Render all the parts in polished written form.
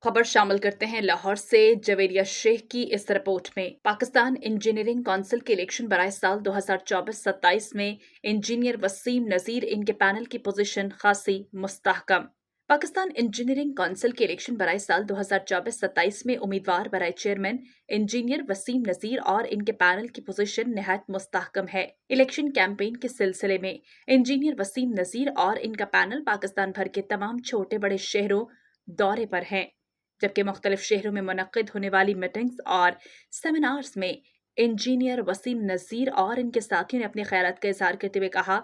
खबर शामिल करते हैं लाहौर से जवेरिया शेख की इस रिपोर्ट में। पाकिस्तान इंजीनियरिंग काउंसिल के इलेक्शन बराए साल 2024-27 में इंजीनियर वसीम नजीर इनके पैनल की पोजीशन खासी मुस्तहकम। पाकिस्तान इंजीनियरिंग काउंसिल के इलेक्शन बराए साल 2024-27 में उम्मीदवार बराए चेयरमैन इंजीनियर वसीम नजीर और इनके पैनल की पोजीशन निहायत मुस्तहकम है। इलेक्शन कैंपेन के सिलसिले में इंजीनियर वसीम नजीर और इनका पैनल पाकिस्तान भर के तमाम छोटे बड़े शहरों दौरे पर हैं, जबकि मुख्तलिफ शहरों में मुनक्किद होने वाली मीटिंग्स और सेमिनार्स में इंजीनियर वसीम नज़ीर और इनके साथियों ने अपने ख्यालात का इजहार करते हुए कहा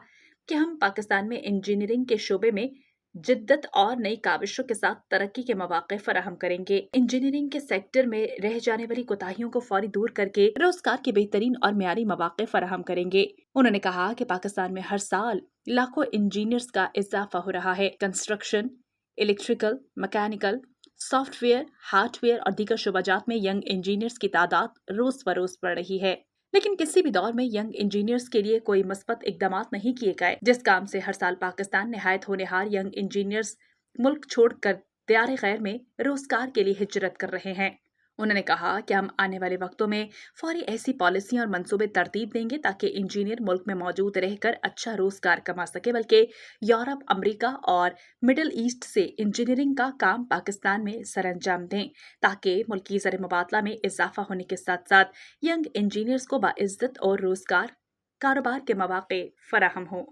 कि हम पाकिस्तान में इंजीनियरिंग के शोबे में जिद्दत और नई काविशों के साथ तरक्की के मौके फराहम करेंगे। इंजीनियरिंग के सेक्टर में रह जाने वाली कोताहियों को फौरी दूर करके रोजगार के बेहतरीन और म्यारी मौके फराहम करेंगे। उन्होंने कहा कि पाकिस्तान में हर साल लाखों इंजीनियर्स का इजाफा हो रहा है। Construction, electrical, mechanical, software, hardware और दीगर शुबाजात में यंग इंजीनियर्स की तादाद रोज बरोज बढ़ रही है, लेकिन किसी भी दौर में यंग इंजीनियर्स के लिए कोई मस्बत इकदाम नहीं किए गए, जिस काम से हर साल पाकिस्तान निहायत होनहार यंग इंजीनियर्स मुल्क छोड़कर दियारे गैर में रोजगार के लिए हिजरत कर रहे हैं। उन्होंने कहा कि हम आने वाले वक्तों में फौरी ऐसी पॉलिसियां और मंसूबे तरतीब देंगे ताकि इंजीनियर मुल्क में मौजूद रहकर अच्छा रोजगार कमा सके, बल्कि यूरोप, अमेरिका और मिडल ईस्ट से इंजीनियरिंग का काम पाकिस्तान में सरअंजाम दें, ताकि मुल्की ज़र मुबादला में इजाफा होने के साथ साथ यंग इंजीनियर्स को बाइज्जत और रोजगार कारोबार के मौके फराहम हों।